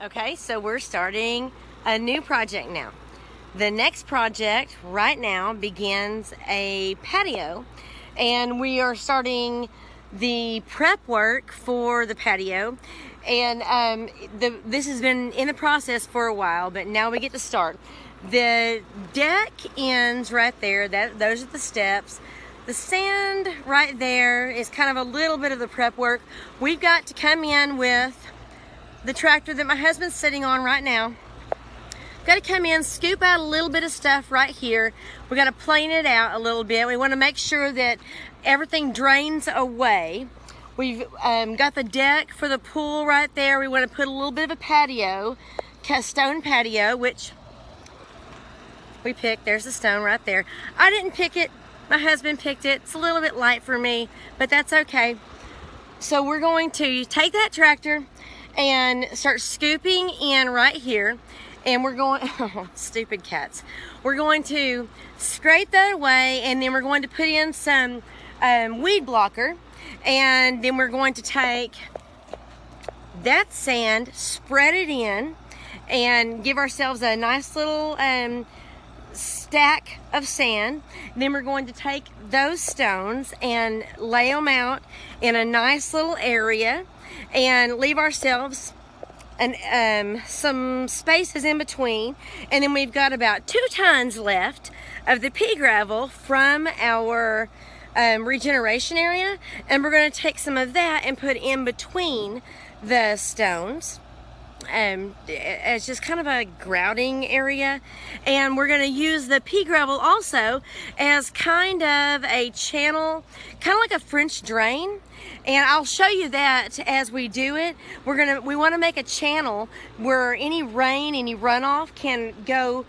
Okay, so we're starting a new project now. The next project right now begins a patio, and we are starting the prep work for the patio. And this has been in the process for a while, but now we get to start. The deck ends right there. Those are the steps. The sand right there is kind of a little bit of the prep work. We've got to come in with the tractor that my husband's sitting on right now. Got to come in, scoop out a little bit of stuff right here. We got to plane it out a little bit. We want to make sure that everything drains away. We've got the deck for the pool right there. We want to put a little bit of a patio, stone patio, which we picked. There's the stone right there. I didn't pick it. My husband picked it. It's a little bit light for me, but that's okay. So we're going to take that tractor and start scooping in right here, and we're going oh, stupid cats. We're going to scrape that away, and then we're going to put in some weed blocker, and then we're going to take that sand, spread it in, and give ourselves a nice little stack of sand. Then we're going to take those stones and lay them out in a nice little area and leave ourselves some spaces in between. And then we've got about 2 tons left of the pea gravel from our regeneration area, and we're going to take some of that and put in between the stones as just kind of a grouting area. And we're going to use the pea gravel also as kind of a channel, kind of like a French drain, and I'll show you that as we do it. We want to make a channel where any rain, any runoff can go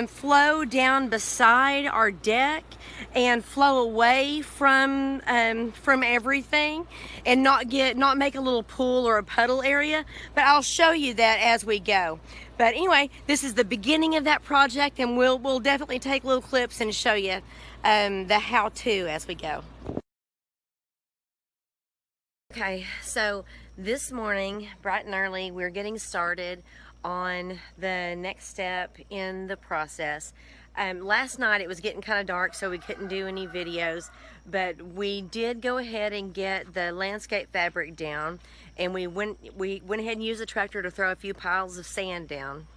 flow down beside our deck and flow away from everything, and not make a little pool or a puddle area. But I'll show you that as we go. But anyway, this is the beginning of that project, and we'll definitely take little clips and show you the how-to as we go. Okay, so this morning, bright and early, we're getting started on the next step in the process. Last night it was getting kind of dark, so we couldn't do any videos, but we did go ahead and get the landscape fabric down, and we went ahead and used the tractor to throw a few piles of sand down.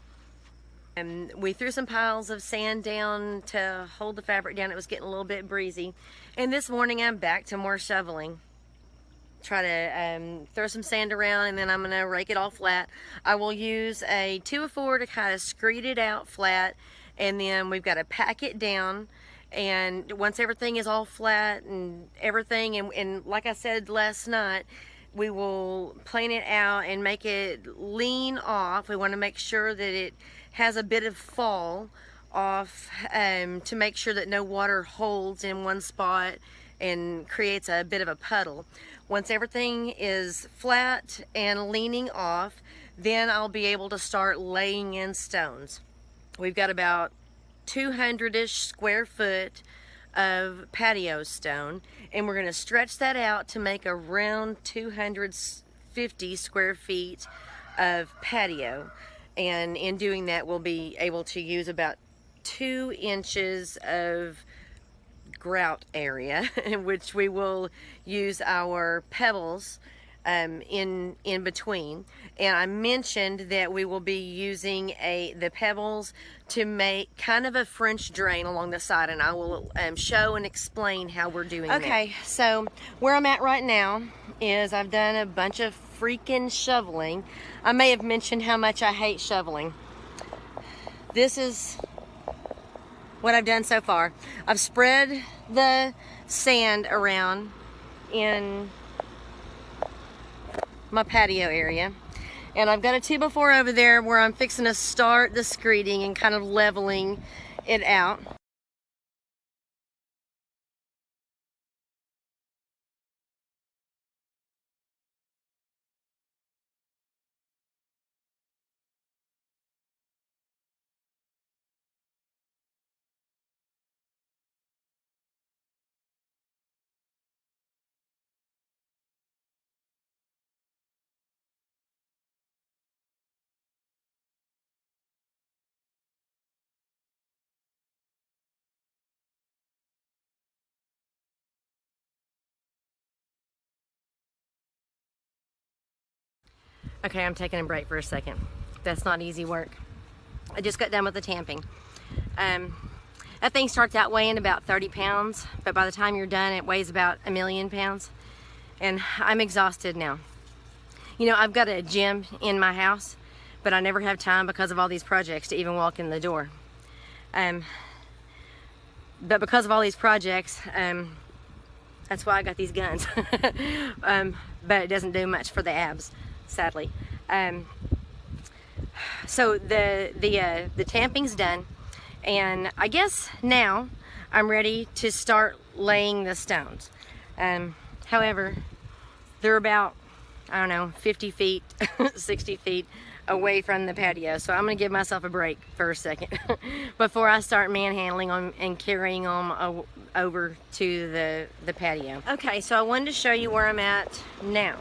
And we threw some piles of sand down to hold the fabric down. It was getting a little bit breezy, and this morning I'm back to more shoveling. Try to throw some sand around, and then I'm going to rake it all flat. I will use a 2-4 to kind of screed it out flat, and then we've got to pack it down. And once everything is all flat and everything, and like I said last night, we will plane it out and make it lean off. We want to make sure that it has a bit of fall off, to make sure that no water holds in one spot and creates a bit of a puddle. Once everything is flat and leaning off, then I'll be able to start laying in stones. We've got about 200-ish square foot of patio stone, and we're going to stretch that out to make around 250 square feet of patio. And in doing that, we'll be able to use about 2 inches of grout area, which we will use our pebbles in between. And I mentioned that we will be using the pebbles to make kind of a French drain along the side, and I will show and explain how we're doing that. Okay, so where I'm at right now is I've done a bunch of freaking shoveling. I may have mentioned how much I hate shoveling. This is what I've done so far. I've spread the sand around in my patio area, and I've got a 2-4 over there where I'm fixing to start the screeding and kind of leveling it out. Okay, I'm taking a break for a second. That's not easy work. I just got done with the tamping. That thing starts out weighing about 30 pounds, but by the time you're done, it weighs about 1,000,000 pounds. And I'm exhausted now. You know, I've got a gym in my house, but I never have time because of all these projects to even walk in the door. But because of all these projects, that's why I got these guns. But it doesn't do much for the abs, sadly. So the tamping's done, and I guess now I'm ready to start laying the stones. However, they're about, I don't know, 50 feet, 60 feet away from the patio, so I'm gonna give myself a break for a second before I start manhandling them and carrying them over to the patio. Okay, so I wanted to show you where I'm at now.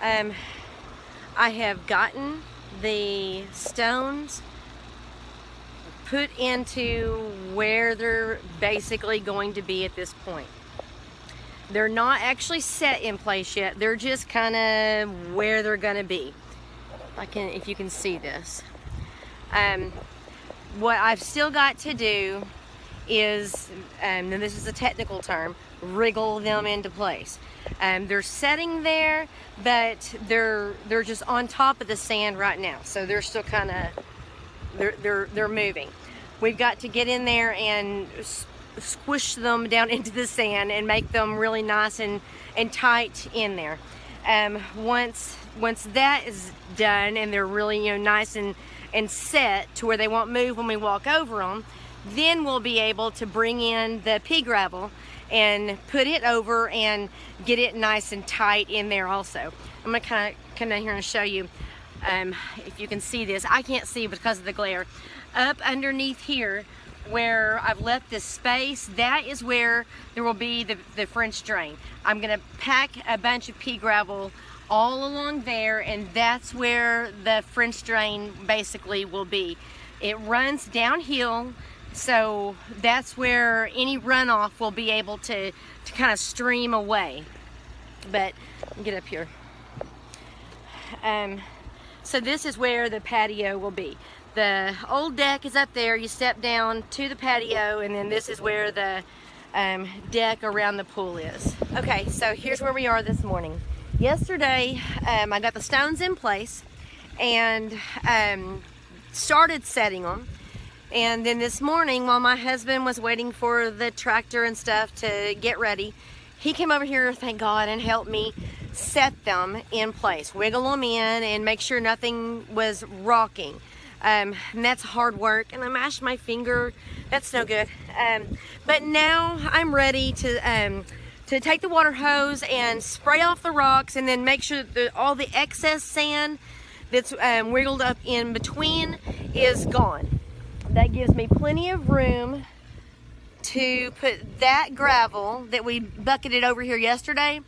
I have gotten the stones put into where they're basically going to be at this point. They're not actually set in place yet. They're just kind of where they're gonna be. If you can see this. What I've still got to do is, and this is a technical term, wriggle them into place. They're setting there, but they're just on top of the sand right now, so they're still kind of they're moving. We've got to get in there and squish them down into the sand and make them really nice and tight in there. Once that is done and they're really, you know, nice and set to where they won't move when we walk over them, then we'll be able to bring in the pea gravel and put it over and get it nice and tight in there also. I'm gonna kind of come down here and show you if you can see this. I can't see because of the glare. Up underneath here where I've left this space, that is where there will be the French drain. I'm gonna pack a bunch of pea gravel all along there, and that's where the French drain basically will be. It runs downhill, so that's where any runoff will be able to kind of stream away. But get up here. So this is where the patio will be. The old deck is up there. You step down to the patio, and then this is where the deck around the pool is. Okay, so here's where we are this morning. Yesterday, I got the stones in place and started setting them. And then this morning, while my husband was waiting for the tractor and stuff to get ready, he came over here, thank God, and helped me set them in place, wiggle them in, and make sure nothing was rocking. And that's hard work, and I mashed my finger. That's no good. But now I'm ready to take the water hose and spray off the rocks, and then make sure that all the excess sand that's wiggled up in between is gone. That gives me plenty of room to put that gravel that we bucketed over here yesterday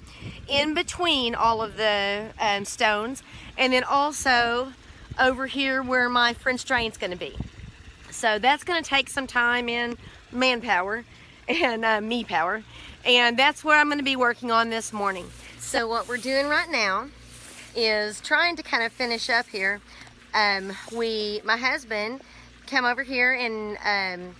in between all of the stones, and then also over here where my French drain's going to be. So that's going to take some time and manpower and me power, and that's where I'm going to be working on this morning. So what we're doing right now is trying to kind of finish up here. My husband came over here and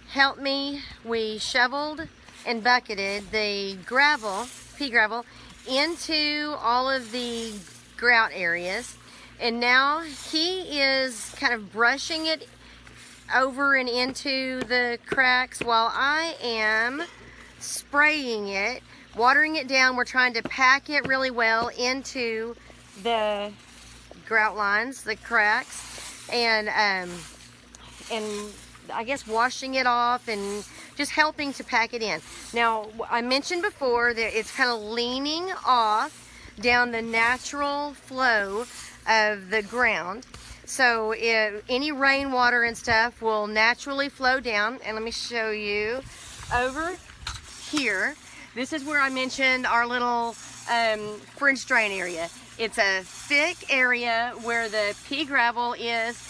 helped me. We shoveled and bucketed the gravel, pea gravel, into all of the grout areas, and now he is kind of brushing it over and into the cracks while I am spraying it, watering it down. We're trying to pack it really well into the grout lines, the cracks, and I guess washing it off and just helping to pack it in. Now, I mentioned before that it's kind of leaning off down the natural flow of the ground. So any rainwater and stuff will naturally flow down. And let me show you over here. This is where I mentioned our little French drain area. It's a thick area where the pea gravel is.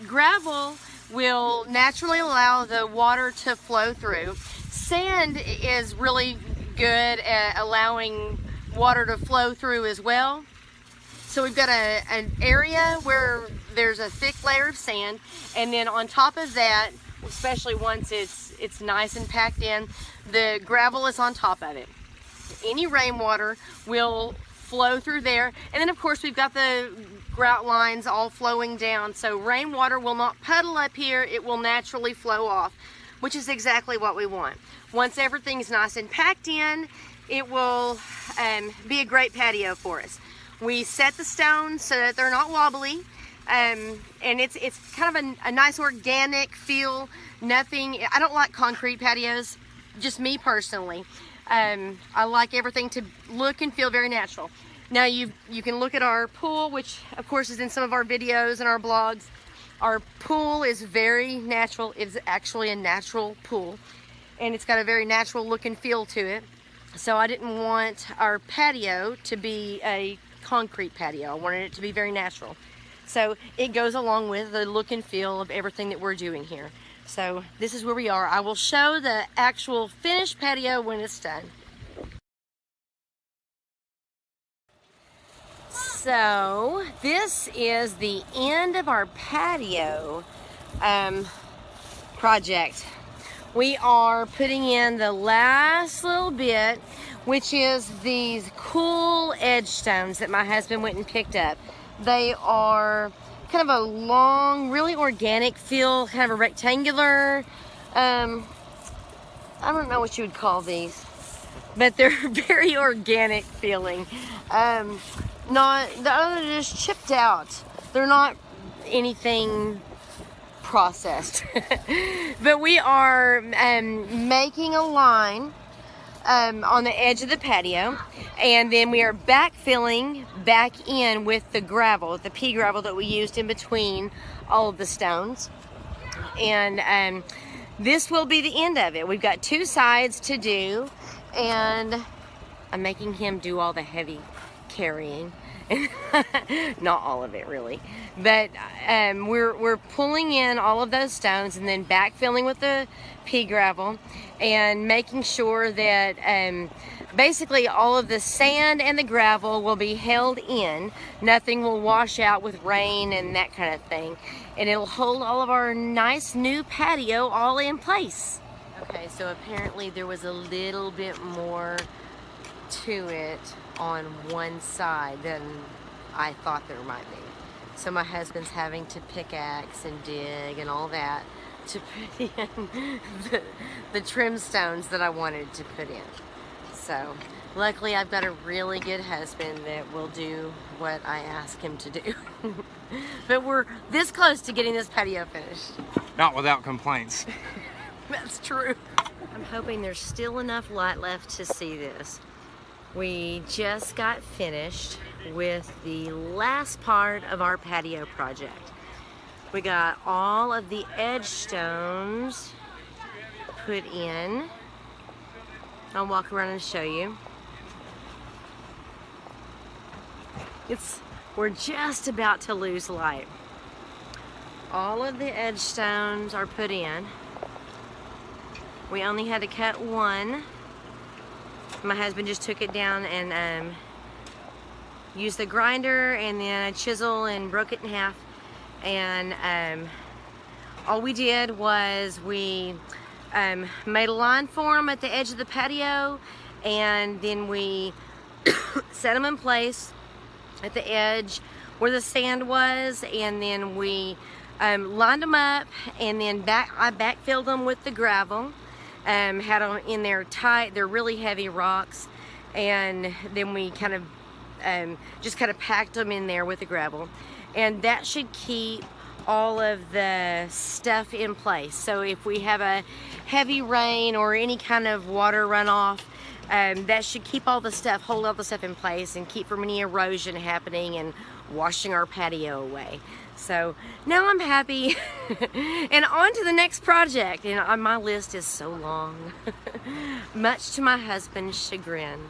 Gravel will naturally allow the water to flow through. Sand is really good at allowing water to flow through as well. So we've got an area where there's a thick layer of sand, and then on top of that, especially once it's nice and packed in, the gravel is on top of it. Any rainwater will flow through there, and then of course we've got the grout lines all flowing down, so rainwater will not puddle up here, it will naturally flow off, which is exactly what we want. Once everything's nice and packed in, it will be a great patio for us. We set the stones so that they're not wobbly, and it's kind of a nice organic feel. Nothing, I don't like concrete patios, just me personally. I like everything to look and feel very natural. Now you can look at our pool, which of course is in some of our videos and our blogs. Our pool is very natural. It's actually a natural pool, and it's got a very natural look and feel to it. So I didn't want our patio to be a concrete patio. I wanted it to be very natural. So it goes along with the look and feel of everything that we're doing here. So this is where we are. I will show the actual finished patio when it's done. So this is the end of our patio project. We are putting in the last little bit, which is these cool edge stones that my husband went and picked up. They are kind of a long, really organic feel, kind of a rectangular, I don't know what you would call these, but they're very organic feeling. They're just chipped out. They're not anything processed. But we are making a line on the edge of the patio, and then we are backfilling back in with the gravel, the pea gravel that we used in between all of the stones. And this will be the end of it. We've got 2 sides to do, and I'm making him do all the heavy carrying. Not all of it really, but we're pulling in all of those stones and then backfilling with the pea gravel and making sure that basically all of the sand and the gravel will be held in. Nothing will wash out with rain and that kind of thing, and it'll hold all of our nice new patio all in place. Okay, so apparently there was a little bit more to it on one side than I thought there might be. So my husband's having to pickaxe and dig and all that to put in the trim stones that I wanted to put in. So luckily I've got a really good husband that will do what I ask him to do. But we're this close to getting this patio finished. Not without complaints. That's true. I'm hoping there's still enough light left to see this. We just got finished with the last part of our patio project. We got all of the edge stones put in. I'll walk around and show you. We're just about to lose light. All of the edge stones are put in. We only had to cut one. My husband just took it down and used the grinder and then a chisel and broke it in half. And all we did was we made a line for them at the edge of the patio, and then we set them in place at the edge where the sand was, and then we lined them up, and then I backfilled them with the gravel. Had them in there tight. They're really heavy rocks, and then we kind of just kind of packed them in there with the gravel, and that should keep all of the stuff in place. So if we have a heavy rain or any kind of water runoff, that should keep all the stuff, hold all the stuff in place and keep from any erosion happening and washing our patio away. So now I'm happy and on to the next project. And my list is so long, much to my husband's chagrin.